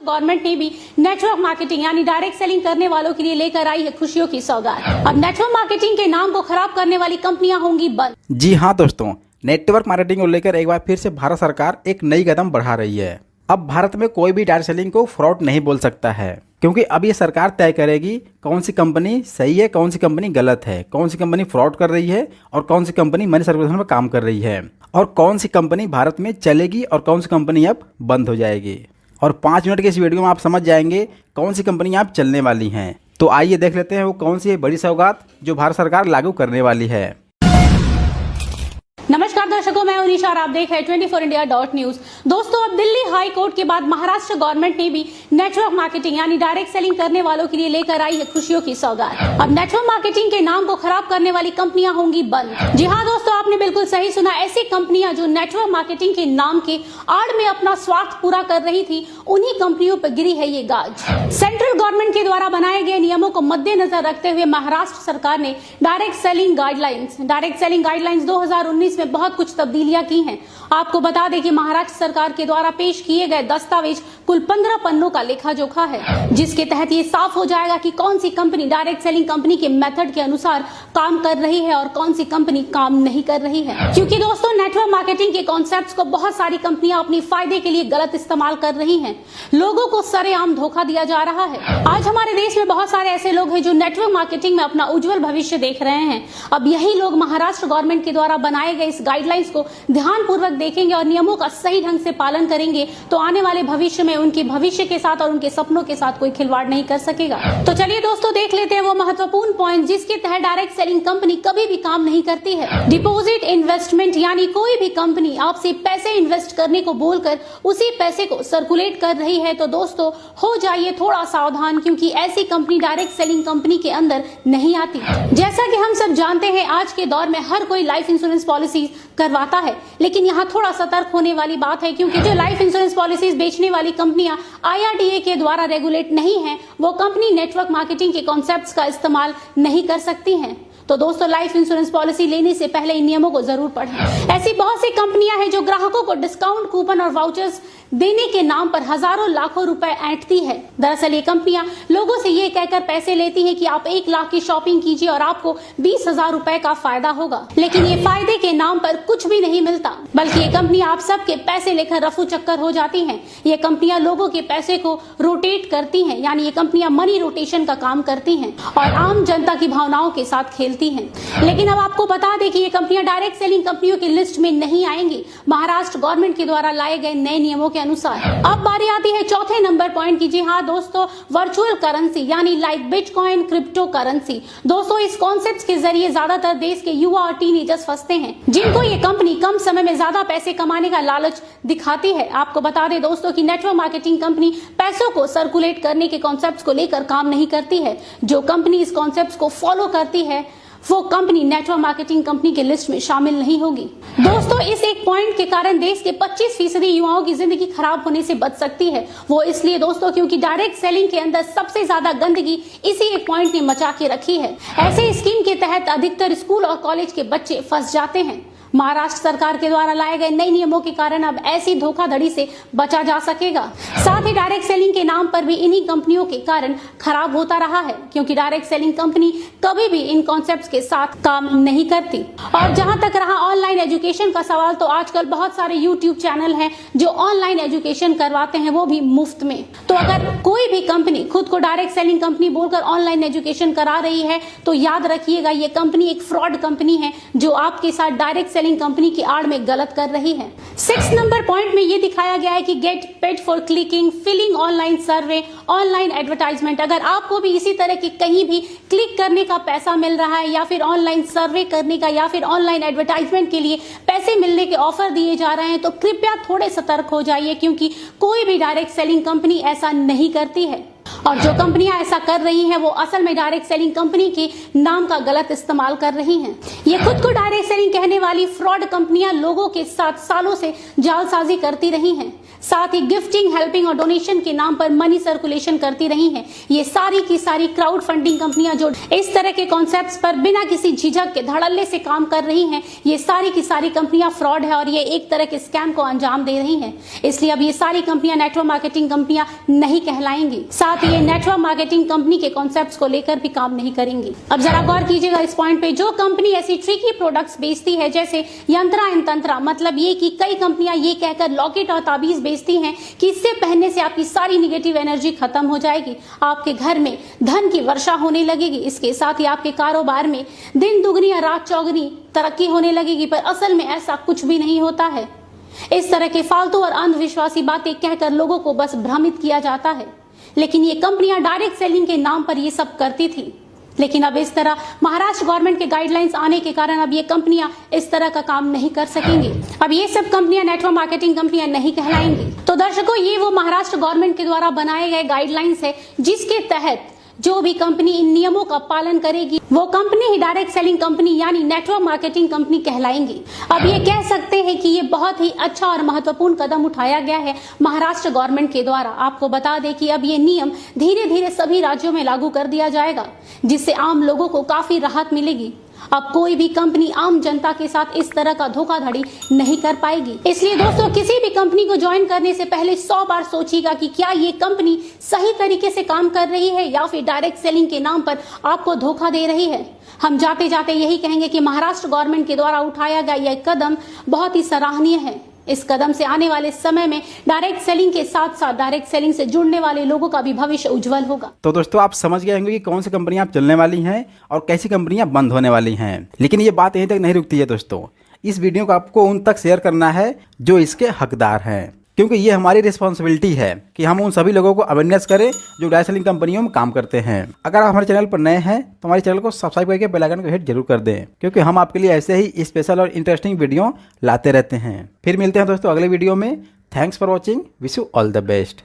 Government ने भी network marketing यानी डायरेक्ट सेलिंग करने वालों के लिए लेकर आई है खुशियों की सौगात। अब नेटवर्क मार्केटिंग के नाम को खराब करने वाली कंपनियां होंगी बंद। जी हाँ दोस्तों, नेटवर्क मार्केटिंग को लेकर एक बार फिर से भारत सरकार एक नई कदम बढ़ा रही है। अब भारत में कोई भी डायरेक्ट सेलिंग को फ्रॉड नहीं बोल सकता है, क्योंकि अब ये सरकार तय करेगी कौन सी कंपनी सही है, कौन सी कंपनी गलत है, कौन सी कंपनी फ्रॉड कर रही है और कौन सी कंपनी मनी सर्विसेज में काम कर रही है, और कौन सी कंपनी भारत में चलेगी और कौन सी कंपनी अब बंद हो जाएगी। और 5 मिनट के इस वीडियो में आप समझ जाएंगे कौन सी कंपनियां अब चलने वाली हैं। तो आइए देख लेते हैं वो कौन सी बड़ी सौगात जो भारत सरकार लागू करने वाली है। नमस्कार दर्शकों, मैं उनिशा और आप देख रहे हैं 24india.news। दोस्तों, अब दिल्ली हाई कोर्ट के बाद महाराष्ट्र गवर्नमेंट ने भी नेटवर्क मार्केटिंग यानी डायरेक्ट सेलिंग करने वालों के लिए लेकर आई है खुशियों की सौगात। अब नेटवर्क मार्केटिंग के नाम को खराब करने वाली कंपनियां होंगी बंद। जी हाँ दोस्तों, आपने बिल्कुल सही सुना। ऐसी कंपनियां जो नेटवर्क मार्केटिंग के नाम के आड़ में अपना स्वार्थ पूरा कर रही थी, उन्हीं कंपनियों पर गिरी है ये गाज। सेंट्रल गवर्नमेंट के द्वारा बनाए गए नियमों को मद्देनजर रखते हुए महाराष्ट्र सरकार ने डायरेक्ट सेलिंग गाइडलाइंस 2019 में बहुत कुछ तब्दीलियां की हैं। आपको बता दें कि महाराष्ट्र सरकार के द्वारा पेश किए गए दस्तावेज कुल 15 पन्नों का लेखा जोखा है, जिसके तहत ये साफ हो जाएगा कि कौन सी कंपनी डायरेक्ट सेलिंग कंपनी के मेथड के अनुसार काम कर रही है और कौन सी कंपनी काम नहीं कर रही है। क्योंकि दोस्तों, नेटवर्क मार्केटिंग के कॉन्सेप्ट्स को बहुत सारी कंपनियां अपनी फायदे के लिए गलत इस्तेमाल कर रही हैं। लोगों को सरेआम धोखा दिया जा रहा है। आज हमारे देश में बहुत सारे ऐसे लोग हैं जो नेटवर्क मार्केटिंग में अपना उज्जवल भविष्य देख रहे हैं। अब यही लोग महाराष्ट्र गवर्नमेंट के द्वारा बनाए गए इस गाइडलाइंस को ध्यानपूर्वक देखेंगे और नियमों का सही ढंग से पालन करेंगे तो आने वाले भविष्य में उनके भविष्य के साथ और उनके सपनों के साथ कोई खिलवाड़ नहीं कर सकेगा। तो चलिए दोस्तों, देख लेते हैं वो महत्वपूर्ण पॉइंट जिसके तहत डायरेक्ट सेलिंग कंपनी कभी भी काम नहीं करती है। डिपॉजिट इन्वेस्टमेंट यानी कोई भी कंपनी आपसे पैसे इन्वेस्ट करने को बोलकर उसी पैसे को सर्कुलेट कर रही है तो दोस्तों हो जाइए थोड़ा सावधान, क्योंकि ऐसी कंपनी डायरेक्ट सेलिंग कंपनी के अंदर नहीं आती। जैसा कि हम सब जानते हैं, आज के दौर में हर कोई लाइफ इंश्योरेंस पॉलिसी करवाता है, लेकिन यहाँ थोड़ा सतर्क होने वाली बात है, क्योंकि जो लाइफ इंश्योरेंस पॉलिसीज बेचने वाली कंपनियां IRDA के द्वारा रेगुलेट नहीं है, वो कंपनी नेटवर्क मार्केटिंग के कॉन्सेप्ट्स का इस्तेमाल नहीं कर सकती हैं। तो दोस्तों, लाइफ इंश्योरेंस पॉलिसी लेने से पहले इन नियमों को जरूर पढ़ें। ऐसी बहुत सी कंपनियां हैं जो ग्राहकों को डिस्काउंट कूपन और वाउचर्स देने के नाम पर हजारों लाखों रुपए ऐंठती है। दरअसल ये कंपनियां लोगों से ये कहकर पैसे लेती हैं कि आप 1 लाख की शॉपिंग कीजिए और आपको 20,000 रुपए का फायदा होगा, लेकिन ये फायदे के नाम पर कुछ भी नहीं मिलता, बल्कि ये कंपनियां आप सबके पैसे लेकर रफू चक्कर हो जाती हैं। ये कंपनियां लोगों के पैसे को रोटेट करती हैं, यानी ये कंपनियां मनी रोटेशन का काम करती हैं और आम जनता की भावनाओं के साथ खेलती हैं। लेकिन अब आपको बता दें कि ये कंपनियां डायरेक्ट सेलिंग कंपनियों की लिस्ट में नहीं आएंगी महाराष्ट्र गवर्नमेंट के द्वारा लाए गए नए नियमों के अनुसार। अब बारी आती है चौथे नंबर पॉइंट की। जी हाँ दोस्तों, वर्चुअल करेंसी यानी लाइक बिटकॉइन, क्रिप्टो करेंसी। दोस्तों, इस कॉन्सेप्ट के जरिए ज्यादातर देश के युवा और टीनेजर्स फंसते हैं, जिनको ये कंपनी कम समय में ज्यादा पैसे कमाने का लालच दिखाती है। आपको बता दें दोस्तों कि नेटवर्क मार्केटिंग कंपनी पैसों को सर्कुलेट करने के कॉन्सेप्ट को लेकर काम नहीं करती है। जो कंपनी इस कॉन्सेप्ट को फॉलो करती है वो कंपनी नेटवर्क मार्केटिंग कंपनी के लिस्ट में शामिल नहीं होगी। दोस्तों, इस एक पॉइंट के कारण देश के 25% युवाओं की जिंदगी खराब होने से बच सकती है। वो इसलिए दोस्तों क्योंकि डायरेक्ट सेलिंग के अंदर सबसे ज्यादा गंदगी इसी एक पॉइंट ने मचा के रखी है। ऐसे स्कीम के तहत अधिकतर स्कूल और कॉलेज के बच्चे फंस जाते हैं। महाराष्ट्र सरकार के द्वारा लाए गए नए नियमों के कारण अब ऐसी धोखाधड़ी से बचा जा सकेगा। साथ ही डायरेक्ट सेलिंग के नाम पर भी इन्हीं कंपनियों के कारण खराब होता रहा है, क्योंकि डायरेक्ट सेलिंग कंपनी कभी भी इन कॉन्सेप्ट्स के साथ काम नहीं करती। और जहां तक रहा ऑनलाइन एजुकेशन का सवाल, तो आजकल बहुत सारे यूट्यूब चैनल हैं जो ऑनलाइन एजुकेशन करवाते हैं, वो भी मुफ्त में। तो अगर कोई भी कंपनी खुद को डायरेक्ट सेलिंग कंपनी बोलकर ऑनलाइन एजुकेशन करा रही है तो याद रखिएगा, ये कंपनी एक फ्रॉड कंपनी है जो आपके साथ डायरेक्ट सेलिंग कंपनी की आड़ में गलत कर रही है। 6 नंबर पॉइंट में ये दिखाया गया है कि get paid for clicking, filling online survey, online advertisement. अगर आपको भी इसी तरह की कहीं भी क्लिक करने का पैसा मिल रहा है या फिर ऑनलाइन सर्वे करने का या फिर ऑनलाइन एडवर्टाइजमेंट के लिए पैसे मिलने के ऑफर दिए जा रहे हैं तो कृपया थोड़े सतर्क हो जाइए, क्योंकि कोई भी डायरेक्ट सेलिंग कंपनी ऐसा नहीं करती है। और जो कंपनियां ऐसा कर रही हैं वो असल में डायरेक्ट सेलिंग कंपनी के नाम का गलत इस्तेमाल कर रही हैं। ये खुद को डायरेक्ट सेलिंग कहने वाली फ्रॉड कंपनियां लोगों के साथ सालों से जालसाजी करती रही हैं। साथ ही गिफ्टिंग, हेल्पिंग और डोनेशन के नाम पर मनी सर्कुलेशन करती रही हैं। ये सारी की सारी क्राउड फंडिंग कंपनियां जो इस तरह के कॉन्सेप्ट्स पर बिना किसी झिझक के धड़ल्ले से काम कर रही हैं, ये सारी की सारी कंपनियां फ्रॉड है और ये एक तरह के स्कैम को अंजाम दे रही हैं। इसलिए अब ये सारी कंपनियां नेटवर्क मार्केटिंग कंपनियां नहीं कहलाएंगी। साथ ही ये नेटवर्क मार्केटिंग कंपनी के कॉन्सेप्ट्स को लेकर भी काम नहीं करेंगी। अब जरा गौर कीजिएगा इस पॉइंट पे, जो कंपनी ऐसी ट्रिकी प्रोडक्ट्स बेचती है जैसे यंत्रा एंड तंत्रा, मतलब ये कि कई कंपनियां ये कहकर लॉकेट और ताबीज बेचती हैं कि इससे पहनने से आपकी सारी निगेटिव एनर्जी खत्म हो जाएगी, आपके घर में धन की वर्षा होने लगेगी, इसके साथ ही आपके कारोबार में दिन दुगनी या रात चौगनी तरक्की होने लगेगी। पर असल में ऐसा कुछ भी नहीं होता है। इस तरह के फालतू और अंधविश्वासी बातें कहकर लोगों को बस भ्रमित किया जाता है। लेकिन ये कंपनियां डायरेक्ट सेलिंग के नाम पर ये सब करती थी। लेकिन अब इस तरह महाराष्ट्र गवर्नमेंट के गाइडलाइंस आने के कारण अब ये कंपनियां इस तरह का काम नहीं कर सकेंगी। अब ये सब कंपनियां नेटवर्क मार्केटिंग कंपनियां नहीं कहलाएंगी। तो दर्शकों, ये वो महाराष्ट्र गवर्नमेंट के द्वारा बनाए गए गाइडलाइंस है जिसके तहत जो भी कंपनी इन नियमों का पालन करेगी वो कंपनी ही डायरेक्ट सेलिंग कंपनी यानी नेटवर्क मार्केटिंग कंपनी कहलाएंगी। अब ये कह सकते हैं कि ये बहुत ही अच्छा और महत्वपूर्ण कदम उठाया गया है महाराष्ट्र गवर्नमेंट के द्वारा। आपको बता दें कि अब ये नियम धीरे धीरे सभी राज्यों में लागू कर दिया जाएगा, जिससे आम लोगों को काफी राहत मिलेगी। अब कोई भी कंपनी आम जनता के साथ इस तरह का धोखाधड़ी नहीं कर पाएगी। इसलिए दोस्तों, किसी भी कंपनी को ज्वाइन करने से पहले 100 बार सोचिएगा कि क्या ये कंपनी सही तरीके से काम कर रही है या फिर डायरेक्ट सेलिंग के नाम पर आपको धोखा दे रही है। हम जाते जाते यही कहेंगे कि महाराष्ट्र गवर्नमेंट के द्वारा उठाया गया यह कदम बहुत ही सराहनीय है। इस कदम से आने वाले समय में डायरेक्ट सेलिंग के साथ साथ डायरेक्ट सेलिंग से जुड़ने वाले लोगों का भी भविष्य उज्जवल होगा। तो दोस्तों, आप समझ गए होंगे कि कौन सी कंपनियां आप चलने वाली हैं और कैसी कंपनियां बंद होने वाली हैं। लेकिन ये बात यहीं तक नहीं रुकती है दोस्तों। इस वीडियो को आपको उन तक शेयर करना है जो इसके हकदार हैं, क्योंकि ये हमारी रिस्पॉन्सिबिलिटी है कि हम उन सभी लोगों को अवेयरनेस करें जो डायरेक्ट सेलिंग कंपनियों में काम करते हैं। अगर आप हमारे चैनल पर नए हैं तो हमारे चैनल को सब्सक्राइब करके बेल आइकन को हिट जरूर कर दें, क्योंकि हम आपके लिए ऐसे ही स्पेशल और इंटरेस्टिंग वीडियो लाते रहते हैं। फिर मिलते हैं दोस्तों अगले वीडियो में। Thanks for watching. Wish you all the best.